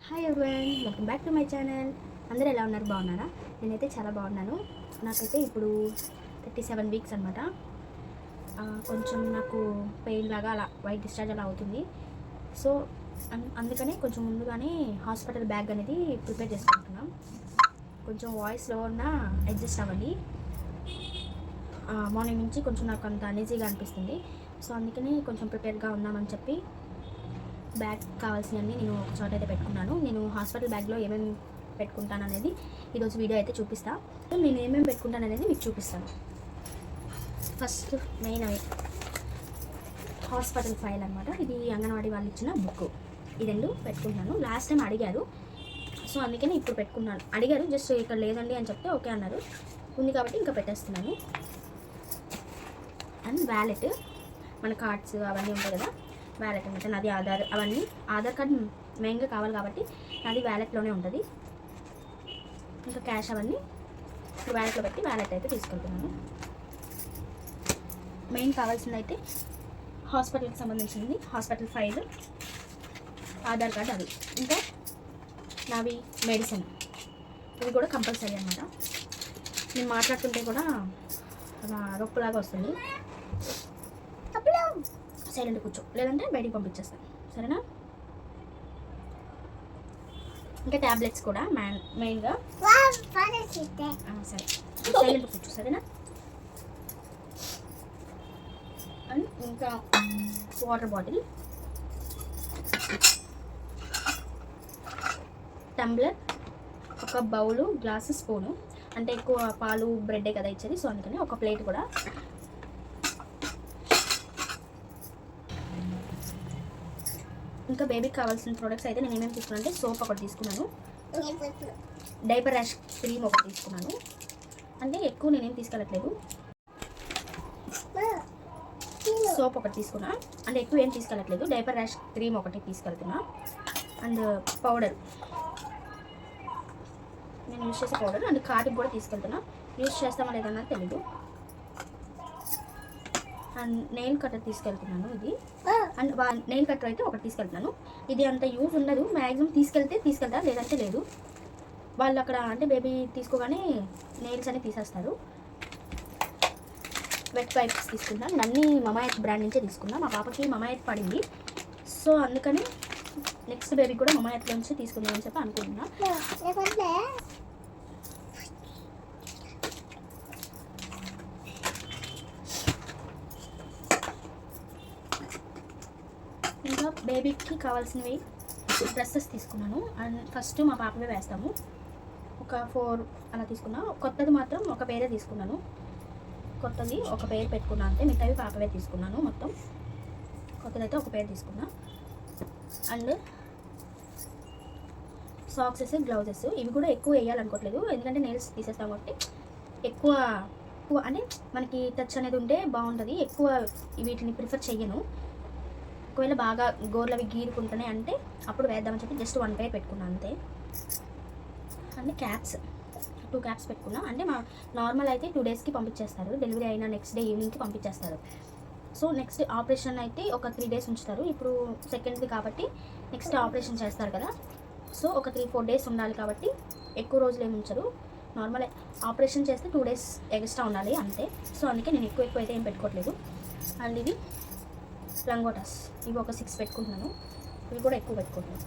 Hi everyone, welcome back to my channel. అందరూ ఎలా ఉన్నారు? బాగున్నారా? నేనైతే చాలా బాగున్నాను. నాకైతే ఇప్పుడు 37 వీక్స్ అనమాట. కొంచెం నాకు పెయిన్ లాగా అలా వైట్ డిశ్చార్జ్ అలా అవుతుంది. సో అందుకనే కొంచెం ముందుగానే హాస్పిటల్ బ్యాగ్ అనేది ప్రిపేర్ చేసుకుంటున్నాం. కొంచెం వాయిస్లో ఉన్న అడ్జస్ట్ అవ్వండి. మార్నింగ్ నుంచి కొంచెం నాకు అంత అనీజీగా అనిపిస్తుంది. సో అందుకని కొంచెం ప్రిపేర్గా ఉన్నామని చెప్పి బ్యాగ్ కావాల్సినవన్నీ నేను ఒక చోట అయితే పెట్టుకున్నాను. నేను హాస్పిటల్ బ్యాగ్లో ఏమేమి పెట్టుకుంటాను అనేది ఈరోజు వీడియో అయితే చూపిస్తాను. నేను ఏమేమి పెట్టుకుంటాను అనేది మీకు చూపిస్తాను. ఫస్ట్ మెయిన్ హాస్పిటల్ ఫైల్ అనమాట. ఇది అంగన్వాడీ వాళ్ళు ఇచ్చిన బుక్. ఈ రెండు పెట్టుకుంటున్నాను. లాస్ట్ టైం అడిగారు, సో అందుకని ఇప్పుడు పెట్టుకున్నాను. అడిగారు జస్ట్ ఇక్కడ లేదండి అని చెప్తే ఓకే అన్నారు. ఉంది కాబట్టి ఇంకా పెట్టేస్తున్నాను. అండ్ వ్యాలెట్, మన కార్డ్స్ అవన్నీ ఉంటాయి కదా, వ్యాలెట్ అనమాట. నాది ఆధార్ కార్డ్ మెయిన్గా కావాలి కాబట్టి నాది వ్యాలెట్లోనే ఉంటుంది. ఇంకా క్యాష్ అవన్నీ వ్యాలెట్లో పెట్టి వ్యాలెట్ అయితే తీసుకెళ్తున్నాను. మెయిన్ కావాల్సింది అయితే హాస్పిటల్కి సంబంధించింది హాస్పిటల్ ఫైల్, ఆధార్ కార్డ్, అవి ఇంకా నావి మెడిసిన్, ఇవి కూడా కంపల్సరీ అనమాట. నేను మాట్లాడుతుంటే కూడా అలా రొప్పులాగా వస్తుంది. సైలెంట్ కూర్చో, లేదంటే బయటికి పంపించేస్తాను, సరేనా? ఇంకా ట్యాబ్లెట్స్ కూడా మెయిన్గా సరే, సైలెంట్ కూర్చో, సరేనా? అండ్ ఇంకా వాటర్ బాటిల్, టంబ్లర్, ఒక బౌలు, గ్లాసు, స్పూను. అంటే ఎక్కువ పాలు బ్రెడ్డే కదా ఇచ్చేది, సో అందుకని ఒక ప్లేట్ కూడా. ఇంకా బేబీకి కావాల్సిన ప్రోడక్ట్స్ అయితే నేను ఏమేమి తీసుకున్నాను అంటే సోప్ ఒకటి తీసుకున్నాను, డైపర్ ర్యాష్ క్రీమ్ ఒకటి తీసుకున్నాను. అంటే ఎక్కువ నేనేం తీసుకెళ్ళట్లేదు. సోప్ ఒకటి తీసుకున్నా, అంటే ఎక్కువ ఏం తీసుకెళ్ళట్లేదు. డైపర్ ర్యాష్ క్రీమ్ ఒకటి తీసుకెళ్తున్నా. అండ్ పౌడర్, నేను యూజ్ చేసే పౌడర్. అండ్ కార్డుకి కూడా తీసుకెళ్తున్నా. యూజ్ చేస్తామో లేదన్నది తెలీదు. అండ్ నెయిల్ కట్టర్ తీసుకెళ్తున్నాను ఇది. అండ్ నెయిల్ కట్టర్ అయితే ఒకటి తీసుకెళ్తున్నాను. ఇది అంత యూజ్ ఉండదు, మ్యాక్సిమం తీసుకెళ్తా, లేదంటే లేదు. వాళ్ళు అక్కడ అంటే బేబీ తీసుకోగానే నెయిల్స్ అని తీసేస్తారు. వెట్ పైప్స్ తీసుకున్నాను. అన్నీ మమాయత్ బ్రాండ్ నుంచే తీసుకున్నా. మా పాపకి మమాయత్ పడింది, సో అందుకని నెక్స్ట్ బేబీకి కూడా మమాయత్ నుంచి తీసుకుందామని చెప్పి అనుకుంటున్నా. ఇంకా బేబీకి కావాల్సినవి డ్రెస్సెస్ తీసుకున్నాను. అండ్ ఫస్ట్ మా పాపవే వేస్తాము. ఒక 4 అలా తీసుకున్నా. కొత్తది మాత్రం ఒక పేరే తీసుకున్నాను. కొత్తది ఒక పేరు పెట్టుకున్నాను అంతే, మిగతావి పాపవే తీసుకున్నాను. మొత్తం కొత్తదైతే ఒక పేరు తీసుకున్నా. అండ్ సాక్సెస్, గ్లౌజెస్, ఇవి కూడా ఎక్కువ వేయాలనుకోవట్లేదు, ఎందుకంటే నెయిల్స్ తీసేస్తాం కాబట్టి ఎక్కువ అంటే మనకి టచ్ అనేది ఉంటే బాగుంటుంది. ఎక్కువ వీటిని ప్రిఫర్ చెయ్యను. ఒకవేళ బాగా గోర్లవి గీరుకుంటున్నాయి అంటే అప్పుడు వేద్దామని చెప్పి జస్ట్ 1 పేర్ పెట్టుకున్నాను అంతే. అంటే క్యాప్స్ 2 క్యాప్స్ పెట్టుకున్నా. అంటే మా నార్మల్ అయితే 2 డేస్కి పంపించేస్తారు, డెలివరీ అయిన నెక్స్ట్ డే ఈవినింగ్కి పంపించేస్తారు. సో నెక్స్ట్ ఆపరేషన్ అయితే ఒక 3 డేస్ ఉంచుతారు. ఇప్పుడు సెకండ్ది కాబట్టి నెక్స్ట్ ఆపరేషన్ చేస్తారు కదా, సో ఒక 3-4 డేస్ ఉండాలి కాబట్టి ఎక్కువ రోజులు ఏమి ఉంచరు. నార్మల్ ఆపరేషన్ చేస్తే 2 డేస్ ఎక్స్ట్రా ఉండాలి అంతే. సో అందుకే నేను ఎక్కువ అయితే ఏం పెట్టుకోవట్లేదు. అండ్ ఇది లంగోటాస్, ఇవి ఒక 6 పెట్టుకుంటున్నాను. ఇవి కూడా ఎక్కువ పెట్టుకుంటున్నాను.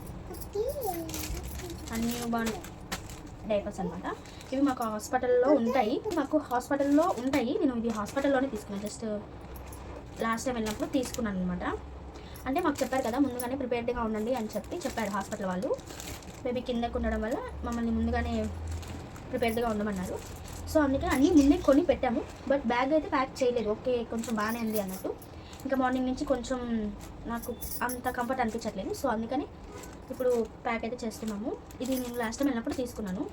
అన్నీ బాగున్నాయి డైపర్స్ అనమాట. ఇవి మాకు హాస్పిటల్లో ఉంటాయి. నేను ఇది హాస్పిటల్లోనే తీసుకున్నాను. జస్ట్ లాస్ట్ టైం వెళ్ళినప్పుడు తీసుకున్నాను అనమాట. అంటే మాకు చెప్పారు కదా ముందుగానే ప్రిపేర్డ్గా ఉండండి అని చెప్పారు హాస్పిటల్ వాళ్ళు. బేబీ కిందకు ఉండడం వల్ల మమ్మల్ని ముందుగానే ప్రిపేర్డ్గా ఉండమన్నారు. సో అందుకే అన్నీ ముందే కొని పెట్టాము. బట్ బ్యాగ్ అయితే ప్యాక్ చేయలేదు. ఓకే, కొంచెం బాగానే ఉంది అన్నట్టు. ఇంకా మార్నింగ్ నుంచి కొంచెం నాకు అంత కంఫర్ట్ అనిపించట్లేదు, సో అందుకని ఇప్పుడు ప్యాక్ అయితే చేస్తున్నాము. ఇది నేను లాస్ట్ టైం వెళ్ళినప్పుడు తీసుకున్నాను,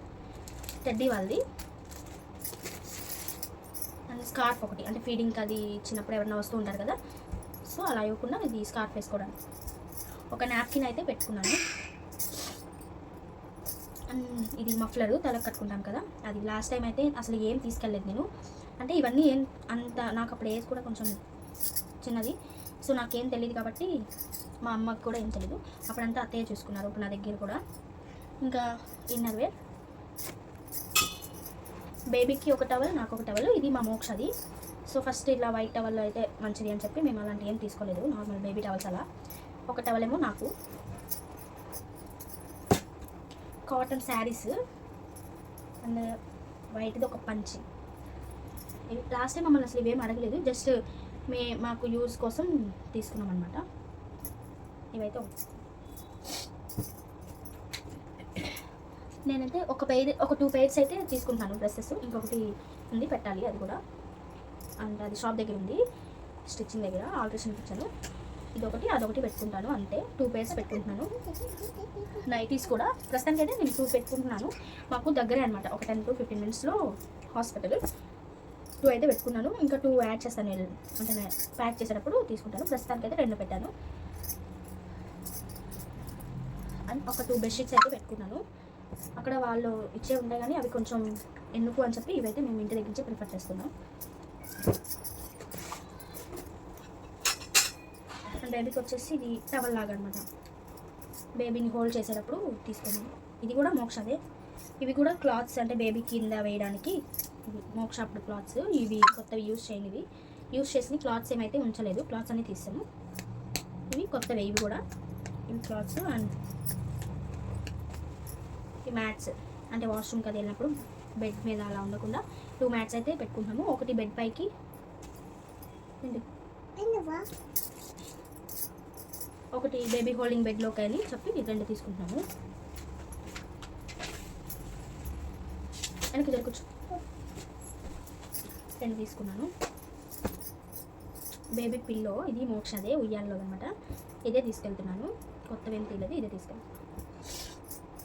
టెడ్డీ వాళ్ళది. అండ్ స్కార్ఫ్ ఒకటి, అంటే ఫీడింగ్కి అది ఇచ్చినప్పుడు ఎవరైనా వస్తూ ఉంటారు కదా, సో అలా ఇవ్వకుండా ఇది స్కార్ఫ్ వేసుకోవడానికి. ఒక నాప్కిన్ అయితే పెట్టుకున్నాను. అండ్ ఇది మఫ్లరు, తలకు కట్టుకుంటాం కదా, అది లాస్ట్ టైం అయితే అసలు ఏం తీసుకెళ్ళలేదు నేను. అంటే ఇవన్నీ ఏం అంత నాకు అప్పుడు ఏజ్ కూడా కొంచెం చిన్నది, సో నాకేం తెలియదు కాబట్టి మా అమ్మకు కూడా ఏం తెలియదు. అప్పుడంతా అత్తయ్య చూసుకున్నారు. ఇప్పుడు నా దగ్గర కూడా ఇంకా ఇన్నర్ వేర్, బేబీకి ఒక టవల్, నాకు ఒక టవల్. ఇది మా మోక్షది. సో ఫస్ట్ ఇలా వైట్ టవల్ అయితే మంచిది అని చెప్పి మేము అలాంటి ఏం తీసుకోలేదు, నార్మల్ బేబీ టవల్స్ అలా. ఒక టవల్ ఏమో నాకు. కాటన్ శారీస్ అండ్ వైట్ది ఒక పంచి. ఇవి లాస్ట్ టైం మమ్మల్ని అసలు ఇవేం అడగలేదు, జస్ట్ మాకు యూజ్ కోసం తీసుకున్నాం అనమాట. ఇవైతే నేనైతే ఒక 2 పెయిర్స్ అయితే తీసుకుంటాను డ్రెస్సెస్. ఇంకొకటి ఉంది పెట్టాలి, అది కూడా. అండ్ అది షాప్ దగ్గర ఉంది, స్టిచ్చింగ్ దగ్గర ఆల్ట్రేషన్కి ఇచ్చాను. ఇదొకటి అదొకటి పెట్టుకుంటాను, అంతే. 2 పెయిర్స్ పెట్టుకుంటున్నాను. నైటీస్ కూడా ప్రస్తుతానికి అయితే నేను 2 పెట్టుకుంటున్నాను. మాకు దగ్గరే అనమాట, ఒక 10 to 15 minutesలో హాస్పిటల్. 2 అయితే పెట్టుకున్నాను, ఇంకా 2 యాడ్ చేస్తాను అంటే ప్యాక్ చేసేటప్పుడు తీసుకుంటాను. ప్రస్తుతానికి అయితే 2 పెట్టాను. అండ్ ఒక 2 బెడ్షీట్స్ అయితే పెట్టుకున్నాను. అక్కడ వాళ్ళు ఇచ్చే ఉంటాయి కానీ అవి కొంచెం ఎందుకు అని చెప్పి ఇవైతే మేము ఇంటి దగ్గర నుంచి ప్రిఫర్ చేస్తున్నాం. అండ్ బేబీకి వచ్చేసి ఇది టవల్ లాగా అనమాట, బేబీని హోల్డ్ చేసేటప్పుడు తీసుకున్నాను. ఇది కూడా మోక్షదే. ఇవి కూడా క్లాత్స్, అంటే బేబీ కింద వేయడానికి ఇవి మోక్ష అప్పుడు క్లాత్స్. ఇవి కొత్తవి యూజ్ చేయనివి, యూజ్ చేసిన క్లాత్స్ ఏమైతే ఉంచలేదు, క్లాత్స్ అన్నీ తీస్తాము. ఇవి కొత్తవి, ఇవి కూడా ఇవి క్లాత్స్. అండ్ ఈ మ్యాట్స్, అంటే వాష్రూమ్కి అది వెళ్ళినప్పుడు బెడ్ మీద అలా ఉండకుండా 2 మ్యాట్స్ అయితే పెట్టుకుంటాము. ఒకటి బెడ్ పైకి, ఒకటి బేబీ హోల్డింగ్ బెడ్లోకి అని చెప్పి 2 తీసుకుంటున్నాము. వెనక్కి జరగచ్చు, 2 తీసుకున్నాను. బేబీ పిల్లో, ఇది మోక్షదే ఉయ్యాల్లో అనమాట. ఇదే తీసుకెళ్తున్నాను, కొత్తవి ఏం తీయలేదు, ఇదే తీసుకెళ్తాను.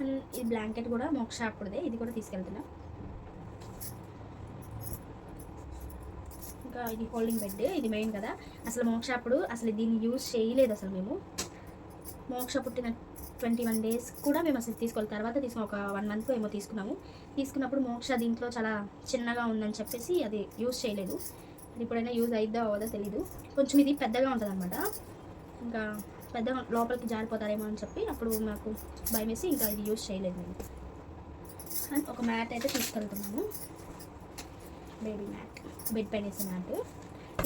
అండ్ ఈ బ్లాంకెట్ కూడా మోక్ష అప్పుడుదే, ఇది కూడా తీసుకెళ్తున్నా. ఇంకా ఇది హోల్డింగ్ బెడ్, ఇది మెయిన్ కదా. అసలు మోక్ష అప్పుడు అసలు దీన్ని యూజ్ చేయలేదు అసలు మేము. మోక్ష పుట్టిన 21 days కూడా మేము అసలు తీసుకోవాలి, తర్వాత తీసుకుని ఒక 1 month ఏమో తీసుకున్నప్పుడు మోక్ష దీంట్లో చాలా చిన్నగా ఉందని చెప్పేసి అది యూజ్ చేయలేదు. అది ఇప్పుడైనా యూజ్ అయిద్దా అవ్వదో తెలీదు. కొంచెం ఇది పెద్దగా ఉంటుంది అనమాట, ఇంకా పెద్ద లోపలికి జారిపోతారేమో అని చెప్పి అప్పుడు నాకు భయం వేసి ఇంకా ఇది యూజ్ చేయలేదు నేను. అండ్ ఒక మ్యాట్ అయితే తీసుకెళ్తున్నాము, బేబీ మ్యాట్, బెడ్ పైన వేసే మ్యాట్.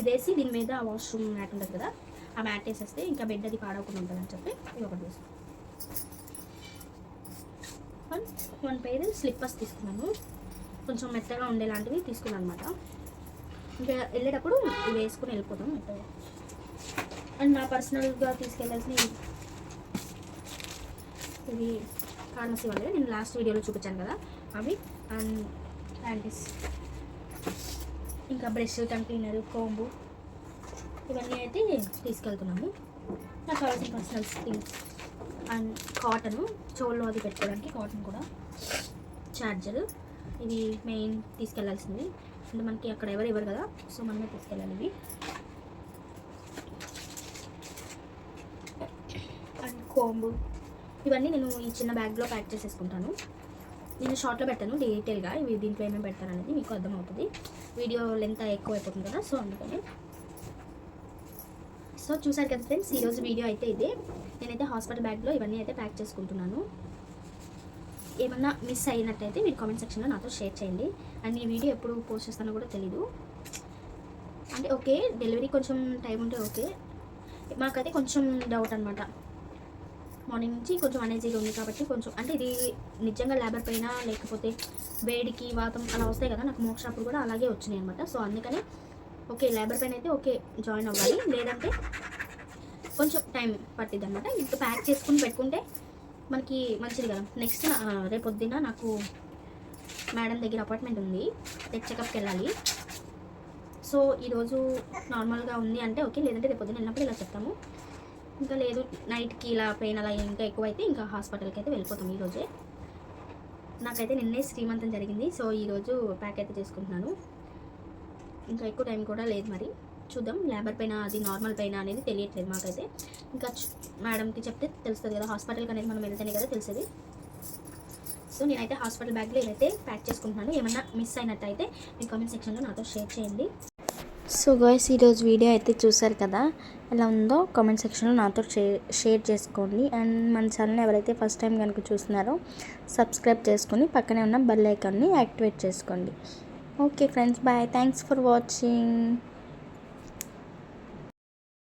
ఇదేసి దీని మీద వాష్రూమ్ మ్యాట్ ఉంటుంది కదా, ఆ మ్యాట్ వేసేస్తే ఇంకా బెడ్ అది పాడవకుండా ఉంటుంది అని చెప్పి ఇది ఒకటి తీసుకున్నాను. అండ్ 1 pair స్లిప్పర్స్ తీసుకున్నాను, కొంచెం మెత్తగా ఉండేలాంటివి తీసుకున్నాను అనమాట. ఇంకా వెళ్ళేటప్పుడు ఇవి వేసుకుని వెళ్ళిపోతాం మెత్తగా. అండ్ నా పర్సనల్గా తీసుకెళ్ళాల్సిన ఇవి ఫార్మసీ వాళ్ళే, నేను లాస్ట్ వీడియోలో చూపించాను కదా అవి. అండ్ ప్యాంటీస్, ఇంకా బ్రష్, టంగ్ క్లీనర్, కోంబు, ఇవన్నీ అయితే తీసుకెళ్తున్నాము. నాకు కావాల్సిన పర్సనల్ థింగ్స్. అండ్ కాటను, చోల్లో అది పెట్టుకోవడానికి కాటన్ కూడా, ఛార్జర్, ఇవి మెయిన్ తీసుకెళ్లాల్సింది. అంటే మనకి అక్కడ ఎవరు కదా, సో మనమే తీసుకెళ్ళాలి ఇవి. అండ్ కోంబు, ఇవన్నీ నేను ఈ చిన్న బ్యాగ్లో ప్యాక్ చేసేసుకుంటాను. నేను షార్ట్లో పెట్టాను డీటెయిల్గా, ఇవి దీంట్లో ఏమేమి పెడతాను అనేది మీకు అర్థమవుతుంది. వీడియో లెంత్ ఎక్కువ అయిపోతుంది కదా, సో అందుకని. సో చూసారు కదా ఫ్రెండ్స్, ఈరోజు వీడియో అయితే ఇదే. నేనైతే హాస్పిటల్ బ్యాగ్లో ఇవన్నీ అయితే ప్యాక్ చేసుకుంటున్నాను. ఏమన్నా మిస్ అయినట్టయితే మీరు కామెంట్ సెక్షన్లో నాతో షేర్ చేయండి. అండ్ ఈ వీడియో ఎప్పుడు పోస్ట్ చేస్తానో కూడా తెలీదు. అంటే ఓకే, డెలివరీ కొంచెం టైం ఉంటే ఓకే, మాకైతే కొంచెం డౌట్ అనమాట. మార్నింగ్ నుంచి కొంచెం అనేజీగా ఉంది కాబట్టి కొంచెం, అంటే ఇది నిజంగా లేబర్ పైన లేకపోతే వేడికి వాతం అలా వస్తాయి కదా, నాకు మోక్ష అప్పుడు కూడా అలాగే వచ్చినాయి అనమాట. సో అందుకని ఓకే, లేబర్ పైన అయితే ఓకే జాయిన్ అవ్వాలి, లేదంటే కొంచెం టైం పట్టిద్ది అనమాట. ఇంకా ప్యాక్ చేసుకుని పెట్టుకుంటే మనకి మంచిది కదా. నెక్స్ట్ రేపొద్దున నాకు మేడం దగ్గర అపాయింట్మెంట్ ఉంది, చెకప్కి వెళ్ళాలి. సో ఈరోజు నార్మల్గా ఉంది అంటే ఓకే, లేదంటే రేపొద్దున వెళ్ళినప్పుడు ఇలా చెప్తాము. ఇంకా లేదు నైట్కి ఇలా పెయిన్ అలా ఇంకా ఎక్కువైతే ఇంకా హాస్పిటల్కి అయితే వెళ్ళిపోతాం ఈరోజే. నాకైతే నిన్నే శ్రీమంతం జరిగింది, సో ఈరోజు ప్యాక్ అయితే చేసుకుంటున్నాను. ఇంకా ఎక్కువ టైం కూడా లేదు, మరి చూద్దాం. లేబర్ పైన అది నార్మల్ పైన అనేది తెలియట్లేదు మాకైతే. ఇంకా మేడంకి చెప్తే తెలుస్తుంది కదా, హాస్పిటల్కి అనేది మనం వెళ్తేనే కదా తెలిసేది. సో నేనైతే హాస్పిటల్ బ్యాగ్లో ఇదైతే ప్యాక్ చేసుకుంటున్నాను. ఏమన్నా మిస్ అయినట్టయితే మీ కామెంట్ సెక్షన్లో నాతో షేర్ చేయండి. సో గాయ్స్, ఈరోజు వీడియో అయితే చూసారు కదా, ఎలా ఉందో కామెంట్ సెక్షన్లో నాతో షేర్ చేసుకోండి. అండ్ మన ఛానల్ ఎవరైతే ఫస్ట్ టైం కనుక చూస్తున్నారో సబ్స్క్రైబ్ చేసుకొని పక్కనే ఉన్న బెల్ ఐకాన్ని యాక్టివేట్ చేసుకోండి. Okay friends, bye. Thanks for watching.